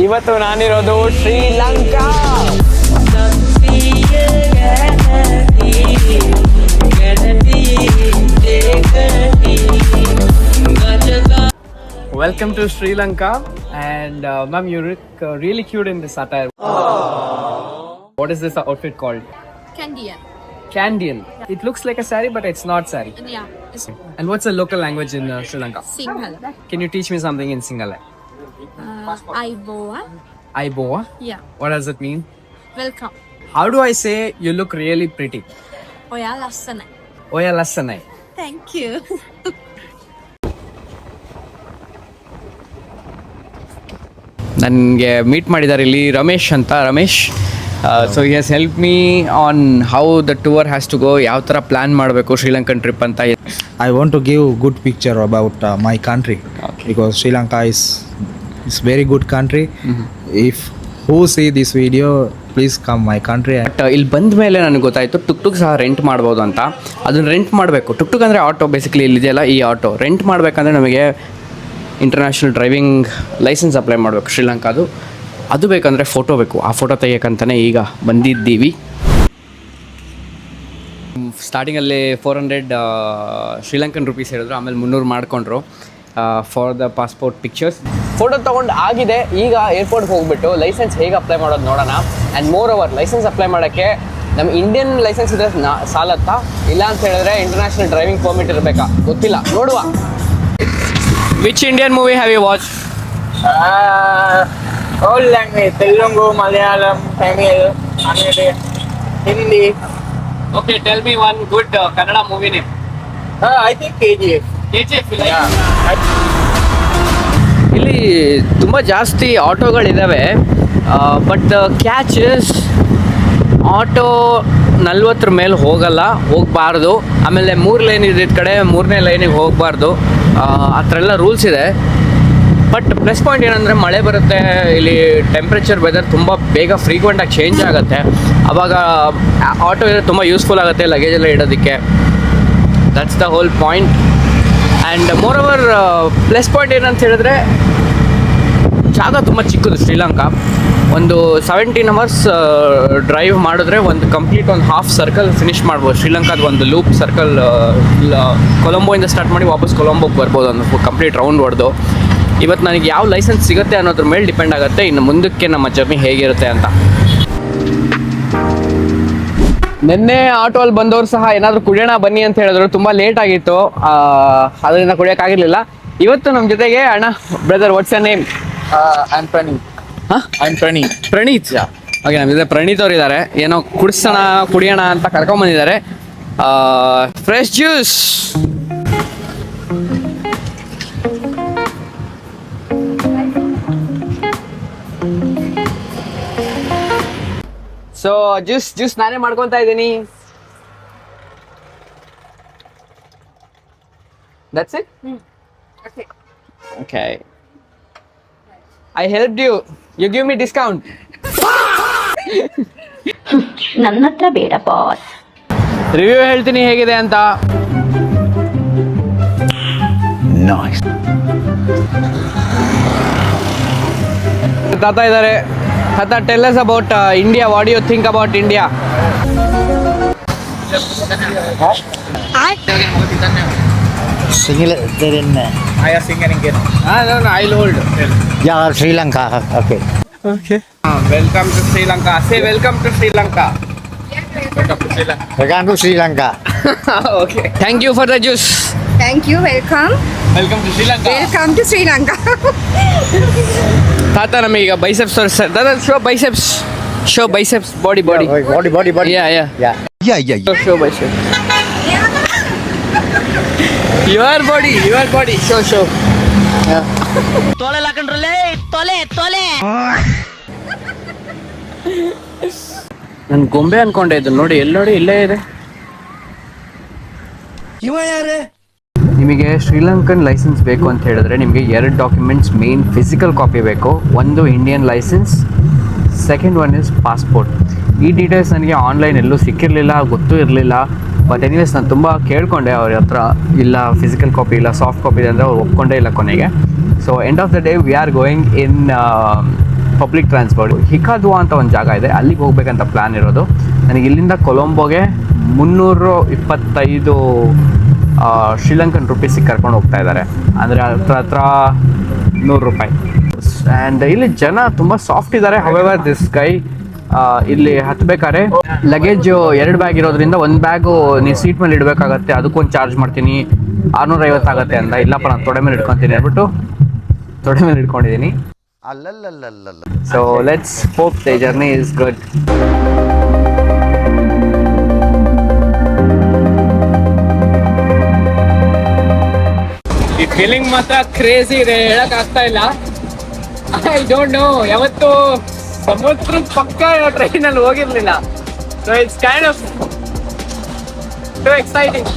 ಇವತ್ತು ನಾನಿರೋದು Sri Lanka. Welcome to Sri Lanka, and ma'am, you look really cute in this attire. What is this outfit called? Candian. Candian. Yeah. It looks like a sari, but it's not sari. Yeah. It's And what's the local language in Sri Lanka? Sinhala. Can you teach me something in Sinhala? Aiboa. Aiboa? Yeah. What does it mean? Welcome. How do I say you look really pretty? Oya lassana. Oya lassanai. Thank you. ನನಗೆ meet ಮಾಡಿದ್ದಾರೆ ಇಲ್ಲಿ ರಮೇಶ್ ಅಂತ. Ramesh, so he has help me on how the tour has to go, ಯಾವ ಥರ plan ಮಾಡಬೇಕು Sri Lankan trip ಅಂತ. I want to give good picture about my country. Okay. Because Sri Lanka is very good country. If who see this video, please come my country. But ಇಲ್ಲಿ ಬಂದ ಮೇಲೆ ನನಗೆ ಗೊತ್ತಾಯಿತು took ಸಹ ರೆಂಟ್ ಮಾಡ್ಬೋದು ಅಂತ. ಅದನ್ನು ರೆಂಟ್ ಮಾಡಬೇಕು. ಟುಕ್ ಅಂದರೆ ಆಟೋ, ಬೇಸಿಕಲಿ ಇಲ್ಲಿದೆಯಲ್ಲ ಈ ಆಟೋ. ರೆಂಟ್ ಮಾಡಬೇಕಂದ್ರೆ ನಮಗೆ ಇಂಟರ್ನ್ಯಾಷನಲ್ ಡ್ರೈವಿಂಗ್ ಲೈಸೆನ್ಸ್ ಅಪ್ಲೈ ಮಾಡಬೇಕು ಶ್ರೀಲಂಕಾದು. ಅದು ಬೇಕಂದರೆ ಫೋಟೋ ಬೇಕು. ಆ ಫೋಟೋ ತೆಗಿಯೋಕ್ಕಂತಲೇ ಈಗ ಬಂದಿದ್ದೀವಿ. ಸ್ಟಾರ್ಟಿಂಗಲ್ಲಿ 400 ಶ್ರೀಲಂಕನ್ ರುಪೀಸ್ ಹೇಳಿದ್ರು, ಆಮೇಲೆ 300 ಮಾಡಿಕೊಂಡ್ರು for the passport pictures. Photo ತೊಗೊಂಡು ಆಗಿದೆ. ಈಗ ಏರ್ಪೋರ್ಟ್ಗೆ ಹೋಗ್ಬಿಟ್ಟು ಲೈಸೆನ್ಸ್ ಹೇಗೆ ಅಪ್ಲೈ ಮಾಡೋದು ನೋಡೋಣ. And moreover license apply ಮಾಡೋಕ್ಕೆ ನಮ್ಮ ಇಂಡಿಯನ್ ಲೈಸೆನ್ಸ್ ಇದ್ರೆ ಸಾಲತ್ತಾ, ಇಲ್ಲ ಅಂತ ಹೇಳಿದ್ರೆ ಇಂಟರ್ನ್ಯಾಷನಲ್ ಡ್ರೈವಿಂಗ್ ಪರ್ಮಿಟ್ ಇರಬೇಕಾ ಗೊತ್ತಿಲ್ಲ, ನೋಡುವ. Which Indian movie have you watch? All language, Telugu, Malayalam, Tamil, Hindi. Okay, tell me one good Kannada movie name. I think KGF. KGF. Yeah. ಇಲ್ಲಿ ತುಂಬ ಜಾಸ್ತಿ ಆಟೋಗಳಿದ್ದಾವೆ. ಬಟ್ ಕ್ಯಾಚ್ ಇಸ್ ಆಟೋ 40 ಮೇಲೆ ಹೋಗಬಾರ್ದು. ಆಮೇಲೆ 3 line ಇದ್ದಿದ್ದ ಕಡೆ 3ನೇ ಲೈನಿಗೆ ಹೋಗಬಾರ್ದು. ಆ ಥರ ಎಲ್ಲ ರೂಲ್ಸ್ ಇದೆ. ಬಟ್ ಪ್ಲಸ್ ಪಾಯಿಂಟ್ ಏನಂದರೆ ಮಳೆ ಬರುತ್ತೆ ಇಲ್ಲಿ, ಟೆಂಪ್ರೇಚರ್ ವೆದರ್ ತುಂಬ ಬೇಗ ಫ್ರೀಕ್ವೆಂಟಾಗಿ ಚೇಂಜ್ ಆಗುತ್ತೆ. ಆವಾಗ ಆಟೋ ಇದ್ರೆ ತುಂಬ ಯೂಸ್ಫುಲ್ ಆಗುತ್ತೆ ಲಗೇಜ್ ಎಲ್ಲ ಇಡೋದಕ್ಕೆ. That's the whole point. And moreover plus point ಏನಂತ ಹೇಳಿದ್ರೆ ಜಾಗ ತುಂಬ ಚಿಕ್ಕದು ಶ್ರೀಲಂಕಾ. ಒಂದು 17 hours ಡ್ರೈವ್ ಮಾಡಿದ್ರೆ ಒಂದು ಕಂಪ್ಲೀಟ್ ಒಂದು ಹಾಫ್ ಸರ್ಕಲ್ ಫಿನಿಷ್ ಮಾಡ್ಬೋದು. ಶ್ರೀಲಂಕಾದ ಒಂದು ಲೂಪ್ ಸರ್ಕಲ್, ಕೊಲಂಬೋಯಿಂದ ಸ್ಟಾರ್ಟ್ ಮಾಡಿ ವಾಪಸ್ ಕೊಲಂಬೋಗೆ ಬರ್ಬೋದು, ಒಂದು ಕಂಪ್ಲೀಟ್ ರೌಂಡ್ ಹೊಡೆದು. ಇವತ್ತು ನನಗೆ ಯಾವ ಲೈಸೆನ್ಸ್ ಸಿಗುತ್ತೆ ಅನ್ನೋದ್ರ ಮೇಲೆ ಡಿಪೆಂಡ್ ಆಗುತ್ತೆ ಇನ್ನು ಮುಂದಕ್ಕೆ ನಮ್ಮ ಜರ್ನಿ ಹೇಗಿರುತ್ತೆ ಅಂತ. ನಿನ್ನೆ ಆಟೋಲ್ಲಿ ಬಂದವರು ಸಹ ಏನಾದರೂ ಕುಡಿಯೋಣ ಬನ್ನಿ ಅಂತ ಹೇಳಿದ್ರು. ತುಂಬ ಲೇಟ್ ಆಗಿತ್ತು, ಅದರಿಂದ ಕುಡಿಯೋಕ್ಕಾಗಿರಲಿಲ್ಲ. ಇವತ್ತು ನಮ್ಮ ಜೊತೆಗೆ ಅಣ್ಣ, brother, what's your name? I'm Praneeth. ಹಾಂ, I'm Praneeth. ಪ್ರಣೀತ್. ಓಕೆ, ನಮ್ಮ ಜೊತೆ ಪ್ರಣೀತ್ ಅವರು ಇದ್ದಾರೆ. ಏನೋ ಕುಡಿಯೋಣ ಅಂತ ಕರ್ಕೊಂಬಂದಿದ್ದಾರೆ. Fresh juice. ಸೊ ಜ್ಯೂಸ್ ನಾನೇ ಮಾಡ್ಕೊತಾ ಇದ್ದೀನಿ. That's it. Okay, I helped you, you give me discount. ನನ್ನ ಹತ್ರ ಬೇಡ ಬಾಸ್. ರಿವ್ಯೂ ಹೇಳ್ತೀನಿ ಹೇಗಿದೆ ಅಂತ. ತಾತ ಇದ್ದಾರೆ. ತಾತ, tell us about India. What do you think about India? I sing in Indian. No, I'll hold. Yeah, Sri Lanka. Okay. Okay. Welcome to Sri Lanka. Say welcome to Sri Lanka. Welcome to Sri Lanka. Welcome to Sri Lanka. Okay. Thank you for the juice. Thank you. Welcome. Welcome to Sri Lanka. Welcome to Sri Lanka. ತಾತ ನಮೀಗ biceps ತೋರಿಸ್ತಾರೆ. ತಾತ, show biceps. Show biceps. Body. Body. Yeah. Show biceps. Your body. Show. Yeah. ತೊಲೆ ಹಾಕೊಂಡ್ರಲ್ಲೇ ತೊಲೆ. ನಾನು ಗೊಂಬೆ ಅನ್ಕೊಂಡೆ ಇದು. ನೋಡಿ, ಎಲ್ಲಿ ನೋಡಿ, ಇಲ್ಲೇ ಇದೆ. ನಿಮಗೆ ಶ್ರೀಲಂಕನ್ ಲೈಸೆನ್ಸ್ ಬೇಕು ಅಂತ ಹೇಳಿದ್ರೆ ನಿಮಗೆ 2 ಡಾಕ್ಯುಮೆಂಟ್ಸ್ ಮೇನ್ ಫಿಸಿಕಲ್ ಕಾಪಿ ಬೇಕು. ಒಂದು Indian license, second one is passport. ಈ ಡೀಟೇಲ್ಸ್ ನನಗೆ ಆನ್ಲೈನ್ ಎಲ್ಲೂ ಸಿಕ್ಕಿರಲಿಲ್ಲ, ಗೊತ್ತೂ ಇರಲಿಲ್ಲ. ಬಟ್ ಎನಿವೇಸ್ ನಾನು ತುಂಬ ಕೇಳಿಕೊಂಡೆ ಅವ್ರ ಹತ್ರ. ಇಲ್ಲ ಫಿಸಿಕಲ್ ಕಾಪಿ ಇಲ್ಲ, ಸಾಫ್ಟ್ ಕಾಪಿ ಇದೆ ಅಂದರೆ ಅವ್ರು ಒಪ್ಕೊಂಡೇ ಇಲ್ಲ ಕೊನೆಗೆ. So end of the day we are going in public transport. Hikkaduwa ಅಂತ ಒಂದು ಜಾಗ ಇದೆ, ಅಲ್ಲಿಗೆ ಹೋಗ್ಬೇಕಂತ ಪ್ಲ್ಯಾನ್ ಇರೋದು. ನನಗೆ ಇಲ್ಲಿಂದ ಕೊಲಂಬೋಗೆ 325 ಶ್ರೀಲಂಕನ್ ರುಪೀಸಿಗೆ ಕರ್ಕೊಂಡು ಹೋಗ್ತಾ ಇದ್ದಾರೆ, ಅಂದರೆ ಹತ್ರ ₹100. ಆ್ಯಂಡ್ ಇಲ್ಲಿ ಜನ ತುಂಬ ಸಾಫ್ಟ್ ಇದ್ದಾರೆ. ಹವೆವರ್ ದಿಸ್ ಗೈ ಇಲ್ಲಿ ಹತ್ಬೇಕಾದ್ರೆ ಲಗೇಜು 2 ಬ್ಯಾಗ್ ಇರೋದ್ರಿಂದ 1 ಬ್ಯಾಗು ನೀವು ಸೀಟ್ ಮೇಲೆ ಇಡಬೇಕಾಗತ್ತೆ, ಅದಕ್ಕೊಂದು ಚಾರ್ಜ್ ಮಾಡ್ತೀನಿ, 650 ಆಗುತ್ತೆ ಅಂತ. ಇಲ್ಲಪ್ಪ ನಾನು ತೊಡೆ ಮೇಲೆ ಇಟ್ಕೊತೀನಿ ಅಂದ್ಬಿಟ್ಟು ತೊಡೆ ಮೇಲೆ ಇಟ್ಕೊಂಡಿದ್ದೀನಿ. So let's hope the journey is good. ಈ ಫೀಲಿಂಗ್ ಮಾತ್ರ ಕ್ರೇಜಿ ಇದೆ, ಹೇಳಕ್ ಆಗ್ತಾ ಇಲ್ಲ. ಐ ಡೋಂಟ್ ನೋ, ಯಾವತ್ತು ಸಮುದ್ರದ ಪಕ್ಕ ಟ್ರೈನಲ್ಲಿ ಹೋಗಿರ್ಲಿಲ್ಲ. So it's kind of too exciting.